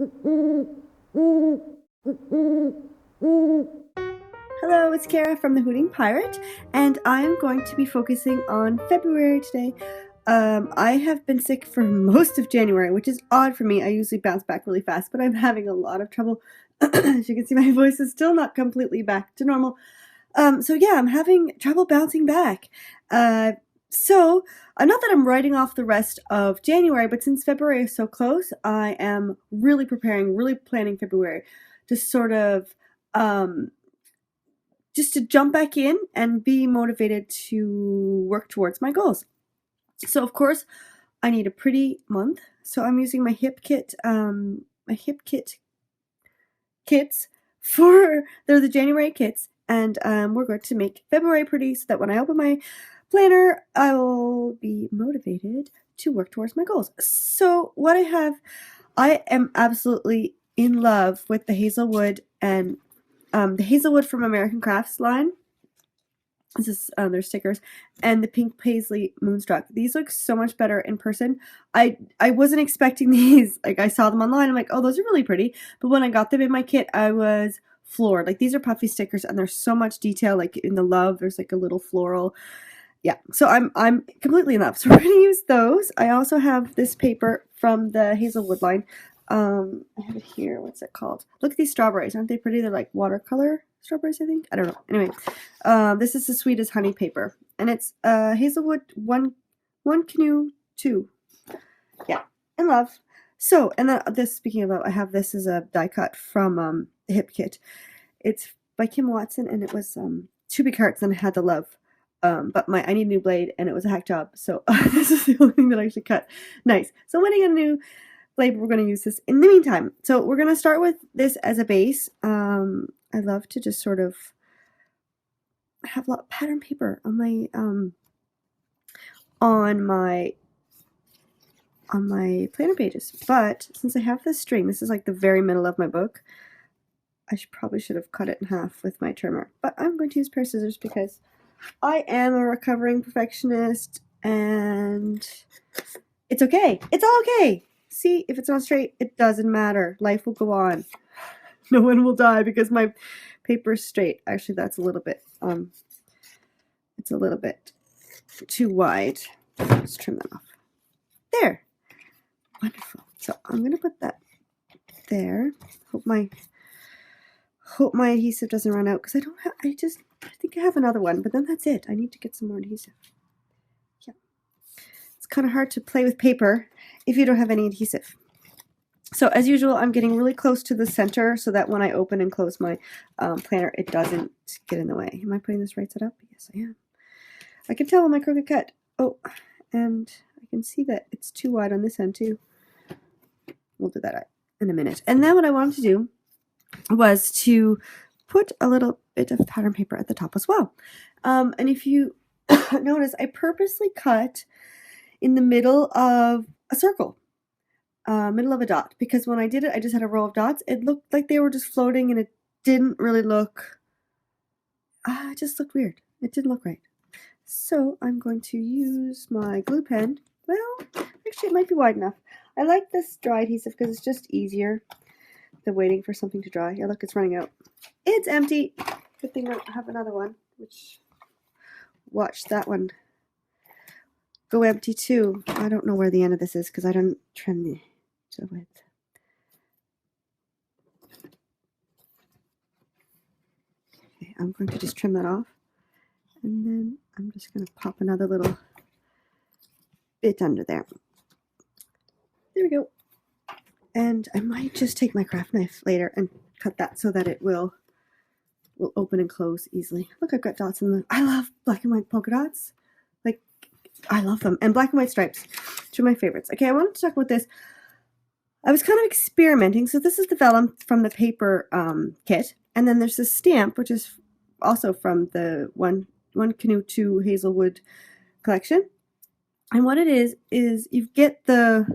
Hello, it's Kara from the Hooting Pirate, and I am going to be focusing on February today. I have been sick for most of January, which is odd for me. I usually bounce back really fast, but I'm having a lot of trouble. As you can see, my voice is still not completely back to normal. So yeah, I'm having trouble bouncing back. So, not that I'm writing off the rest of January, but since February is so close, I am really preparing, really planning February to sort of um, just to jump back in and be motivated to work towards my goals. So, of course, I need a pretty month. So I'm using my Hip Kit, kits for they're the January kits, and we're going to make February pretty so that when I open my planner, I will be motivated to work towards my goals. So what I am absolutely in love with the Hazelwood and the Hazelwood from American Crafts line. This is their stickers, and the pink paisley moonstruck. These look so much better in person. I wasn't expecting these. Like, I saw them online. I'm like, oh, those are really pretty. But when I got them in my kit, I was floored. Like, these are puffy stickers, and there's so much detail. Like in the love, there's like a little floral. Yeah, so I'm completely in love. So we're gonna use those. I also have this paper from the Hazelwood line. I have it here. What's it called? Look at these strawberries. Aren't they pretty? They're like watercolor strawberries, I think. I don't know. Anyway, this is the Sweet as Honey paper, and it's Hazelwood one canoe 2. Yeah, in love. So, and then this, speaking of love, I have this as a die cut from the Hip Kit. It's by Kim Watson, and it was 2 big hearts, and it had the love. But I need a new blade, and it was a hack job, so this is the only thing that I actually cut. Nice. So when I get a new blade, we're going to use this in the meantime. So we're going to start with this as a base. I love to just sort of have a lot of pattern paper on my planner pages. But since I have this string, this is like the very middle of my book, I probably should have cut it in half with my trimmer. But I'm going to use a pair of scissors because I am a recovering perfectionist, and it's okay. It's all okay. See, if it's not straight, it doesn't matter. Life will go on. No one will die because my paper's straight. Actually, that's a little bit, it's a little bit too wide. Let's trim that off. There. Wonderful. So I'm going to put that there. Hope my adhesive doesn't run out, because I think I have another one, but then that's it. I need to get some more adhesive. Yeah. It's kind of hard to play with paper if you don't have any adhesive. So as usual, I'm getting really close to the center so that when I open and close my planner, it doesn't get in the way. Am I putting this right side up? Yes, I am. I can tell on my crooked cut. Oh, and I can see that it's too wide on this end too. We'll do that in a minute. And then what I wanted to do was to put a little bit of pattern paper at the top as well. And if you notice, I purposely cut in the middle of a circle, middle of a dot, because when I did it, I just had a row of dots. It looked like they were just floating, and it didn't really look, it just looked weird. It didn't look right. So I'm going to use my glue pen. Well, actually it might be wide enough. I like this dry adhesive because it's just easier than waiting for something to dry. Yeah, look, it's running out. It's empty. Good thing I have another one, which, watch that one go empty too. I don't know where the end of this is because I don't trim the width. Okay, I'm going to just trim that off, and then I'm just going to pop another little bit under there. There we go. And I might just take my craft knife later and cut that so that it will open and close easily. Look, I've got dots in I love black and white polka dots. Like, I love them. And black and white stripes. 2 of my favorites. Okay, I wanted to talk about this. I was kind of experimenting. So this is the vellum from the paper kit. And then there's this stamp, which is also from the One Canoe 2 Hazelwood collection. And what it is you get the,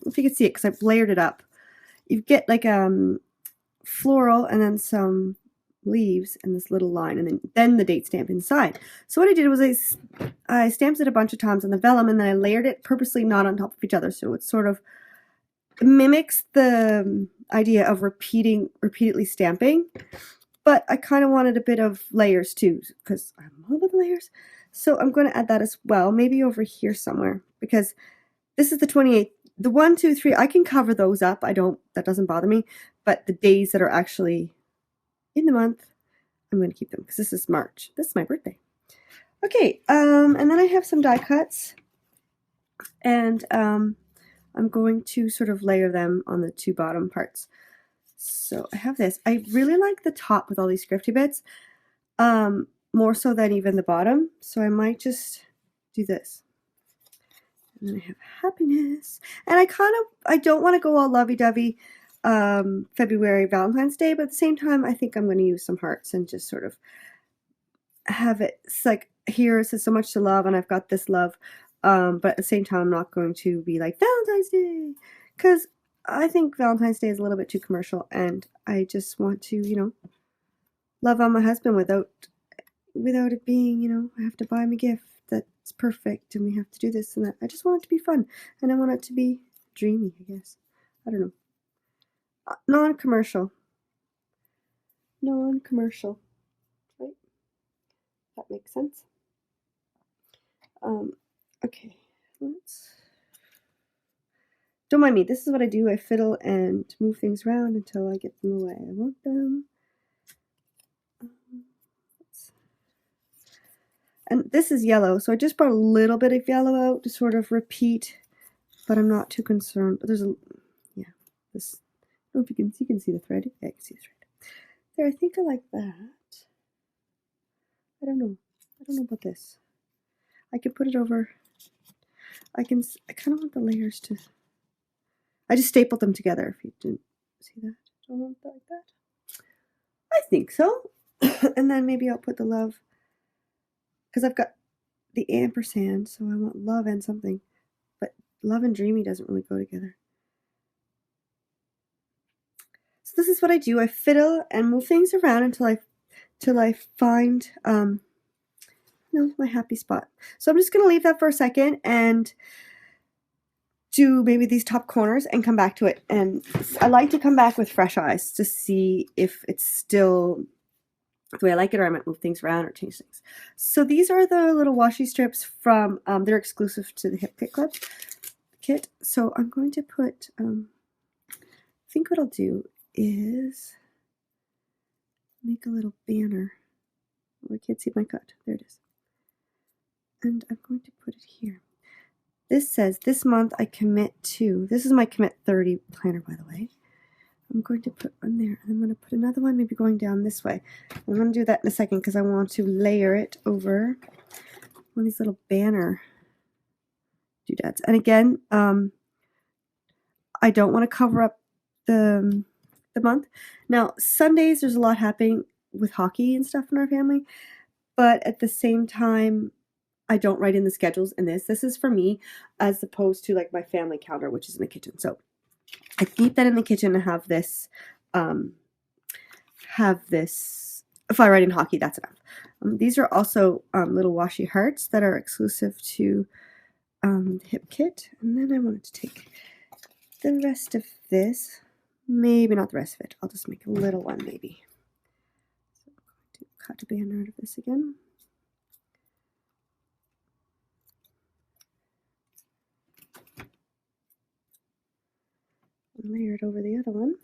if you can see it because I've layered it up, you get like floral and then some leaves and this little line, and then the date stamp inside. So what I did was I stamped it a bunch of times on the vellum, and then I layered it purposely not on top of each other, so it's sort of mimics the idea of repeatedly stamping, but I kind of wanted a bit of layers too, because I'm all about the layers. So I'm going to add that as well, maybe over here somewhere, because this is the 28th. The 1, 2, 3, I can cover those up. That doesn't bother me. But the days that are actually in the month, I'm going to keep them because this is March. This is my birthday. Okay, and then I have some die cuts, and I'm going to sort of layer them on the 2 bottom parts. So I have this. I really like the top with all these scripty bits, more so than even the bottom. So I might just do this. And then I have happiness. And I don't want to go all lovey-dovey February Valentine's Day, but at the same time, I think I'm going to use some hearts and just sort of have it. It's like here it says so much to love, and I've got this love. But at the same time, I'm not going to be like Valentine's Day, because I think Valentine's Day is a little bit too commercial, and I just want to, you know, love on my husband without it being, you know, I have to buy him a gift that's perfect, and we have to do this and that. I just want it to be fun, and I want it to be dreamy, I guess. I don't know. Non-commercial. Non-commercial. Right? That makes sense. Okay, don't mind me. This is what I do. I fiddle and move things around until I get them the way I want them. And this is yellow, so I just brought a little bit of yellow out to sort of repeat, but I'm not too concerned. There's a, yeah, this, I don't know if you can see the thread. Yeah, I can see the thread. There, I think I like that. I don't know about this. I could put it over. I kind of want the layers to, I just stapled them together, if you didn't see that. Do I want that like that? I think so. And then maybe I'll put the love, because I've got the ampersand, so I want love and something. But love and dreamy doesn't really go together. So this is what I do. I fiddle and move things around until I find my happy spot. So I'm just going to leave that for a second and do maybe these top corners and come back to it. And I like to come back with fresh eyes to see if it's still the way I like it, or I might move things around or change things. So these are the little washi strips from, they're exclusive to the Hip Kit Club kit. So I'm going to put, I think what I'll do is make a little banner. Oh, I can't see my cut. There it is. And I'm going to put it here. This says, this month I commit to, this is my Commit 30 planner, by the way. I'm going to put one there, and I'm going to put another one maybe going down this way. I'm going to do that in a second because I want to layer it over one of these little banner doodads. And again, I don't want to cover up the month. Now, Sundays, there's a lot happening with hockey and stuff in our family, but at the same time, I don't write in the schedules in this. This is for me as opposed to like my family calendar, which is in the kitchen. So I keep that in the kitchen and have this, if I write in hockey, that's enough. These are also little washi hearts that are exclusive to the Hip Kit. And then I wanted to take the rest of this, maybe not the rest of it. I'll just make a little one maybe. So I'm going to cut a banner out of this again. Layer it over the other one,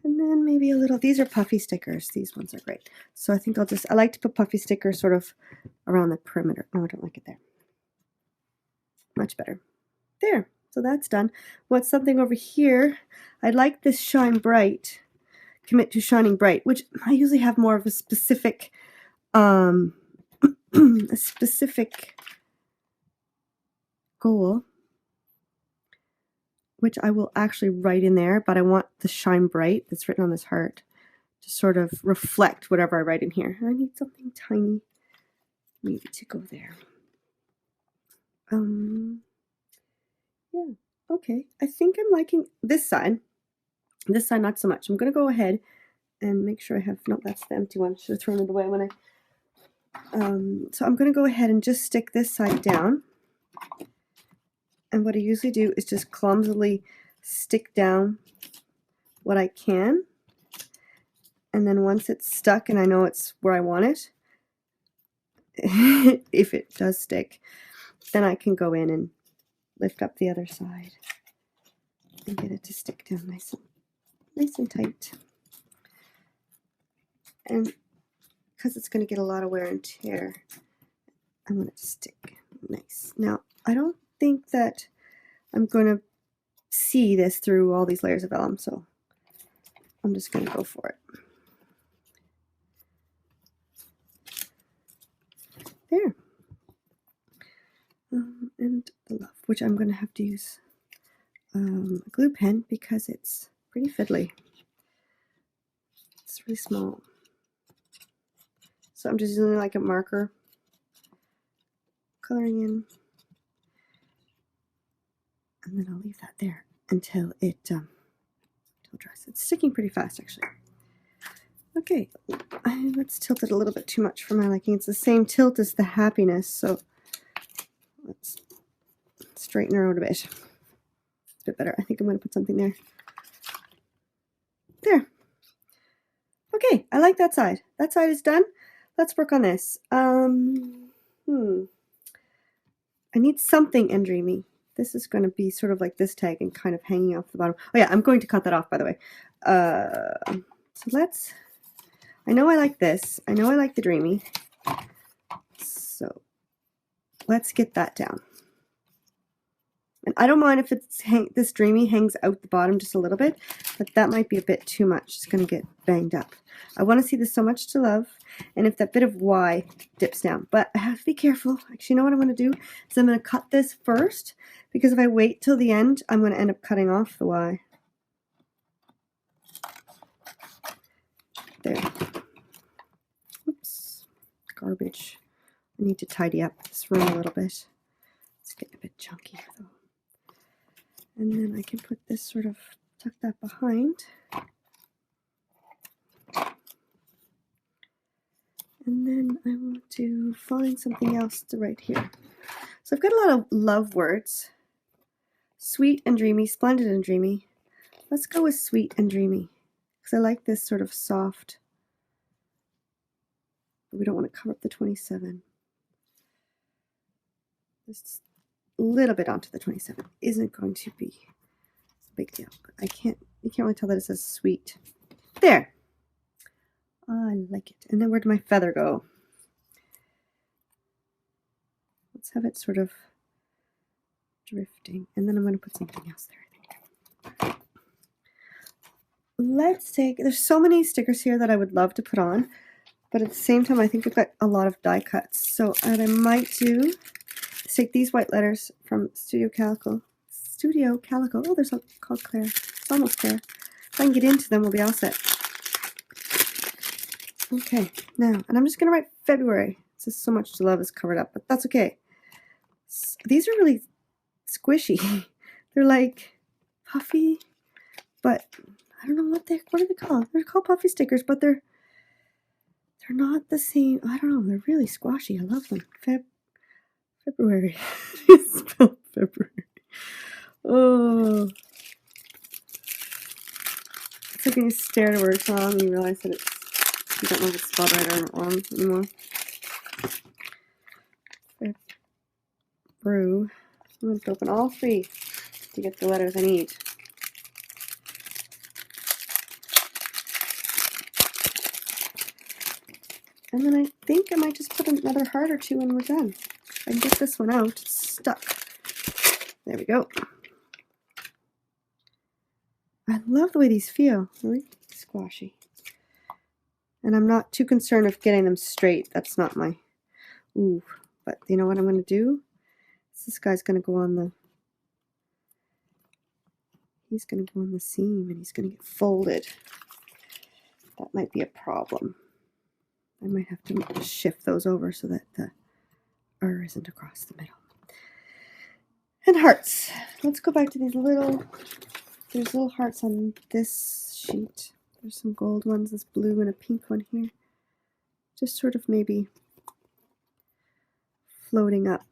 and then maybe a little, these are puffy stickers. These ones are great. So I think I like to put puffy stickers sort of around the perimeter. No, I don't like it there. Much better. There. So that's done. What's something over here? I like this Shine Bright, Commit to Shining Bright, which I usually have more of a specific, goal, which I will actually write in there, but I want the Shine Bright that's written on this heart to sort of reflect whatever I write in here. I need something tiny maybe to go there. Yeah, okay. I think I'm liking this side. This side, not so much. I'm going to go ahead and make sure I have, no, that's the empty one. Should have thrown it away when I, so I'm going to go ahead and just stick this side down. And what I usually do is just clumsily stick down what I can. And then once it's stuck and I know it's where I want it, if it does stick, then I can go in and lift up the other side and get it to stick down nice and tight. And because it's going to get a lot of wear and tear, I want it to stick nice. Now, I don't think that I'm going to see this through all these layers of vellum, so I'm just going to go for it. There. And the love, which I'm going to have to use a glue pen because it's pretty fiddly. It's really small. So I'm just using like a marker, coloring in, and then I'll leave that there until it dries. It's sticking pretty fast, actually. Okay, let's tilt it a little bit too much for my liking. It's the same tilt as the happiness, so let's straighten her out a bit. It's a bit better. I think I'm going to put something there. There. Okay, I like that side. That side is done. Let's work on this. I need something and dreamy. This is going to be sort of like this tag and kind of hanging off the bottom. Oh yeah, I'm going to cut that off, by the way. So let's, I know I like this. I know I like the dreamy. So let's get that down. And I don't mind if it's this dreamy hangs out the bottom just a little bit, but that might be a bit too much. It's going to get banged up. I want to see this so much to love, and if that bit of Y dips down. But I have to be careful. Actually, you know what I'm going to do? Is I'm going to cut this first, because if I wait till the end, I'm going to end up cutting off the Y. There. Oops. Garbage. I need to tidy up this room a little bit. It's getting a bit chunky, though. And then I can put this sort of, tuck that behind. And then I want to find something else to write here. So I've got a lot of love words. Sweet and dreamy, splendid and dreamy. Let's go with sweet and dreamy, because I like this sort of soft. But we don't want to cover up the 27. Just a little bit onto the 27 isn't going to be a big deal. You can't really tell that it says sweet. There. I like it. And then where did my feather go? Let's have it sort of drifting. And then I'm going to put something else there, I think. Let's take, there's so many stickers here that I would love to put on, but at the same time, I think I've got a lot of die cuts. So what I might do is take these white letters from Studio Calico. Oh, there's something called Claire. It's almost there. If I can get into them, we'll be all set. Okay, now, and I'm just going to write February. It says so much to love is covered up, but that's okay. These are really squishy. They're like puffy, but I don't know what are they called? They're called puffy stickers, but they're not the same. I don't know. They're really squashy. I love them. February. It's spelled February. Oh. It's like when you stare at a word song and you realize that you don't know if it's spelled right or wrong anymore. Brew. I'm going to open all three to get the letters I need. And then I think I might just put another heart or two and we're done. I can get this one out. It's stuck. There we go. I love the way these feel. Really squashy. And I'm not too concerned of getting them straight. That's not my... Ooh. But you know what I'm going to do? This guy's going to go on the... He's going to go on the seam and he's going to get folded. That might be a problem. I might have to shift those over so that the R isn't across the middle. And hearts. Let's go back to these little... There's little hearts on this sheet. There's some gold ones, this blue and a pink one here. Just sort of maybe floating up.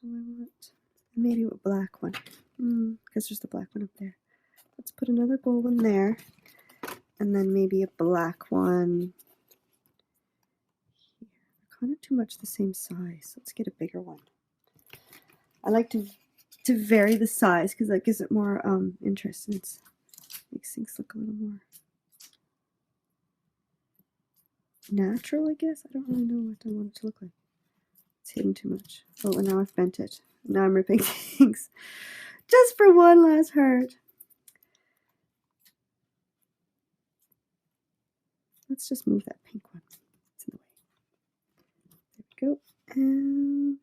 Do I want maybe a black one? Because there's the black one up there. Let's put another gold one there. And then maybe a black one here. Kind of too much the same size. Let's get a bigger one. I like to vary the size because that gives it more interest, and it makes things look a little more natural, I guess. I don't really know what I want it to look like. It's hidden too much. Oh, and now I've bent it. Now I'm ripping things just for one last heart. Let's just move that pink one. It's in the way. There we go. And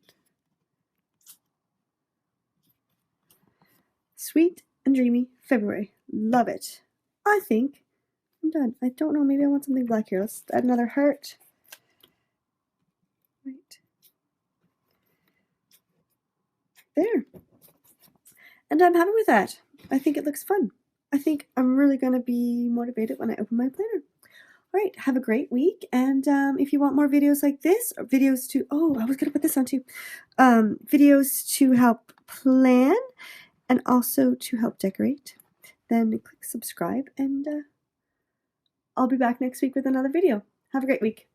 sweet and dreamy February. Love it. I think I'm done. I don't know. Maybe I want something black here. Let's add another heart. Right. There. And I'm happy with that. I think it looks fun. I think I'm really going to be motivated when I open my planner. All right, have a great week. And if you want more videos like this, or videos to, I was going to put this on too, videos to help plan and also to help decorate, then click subscribe, and I'll be back next week with another video. Have a great week.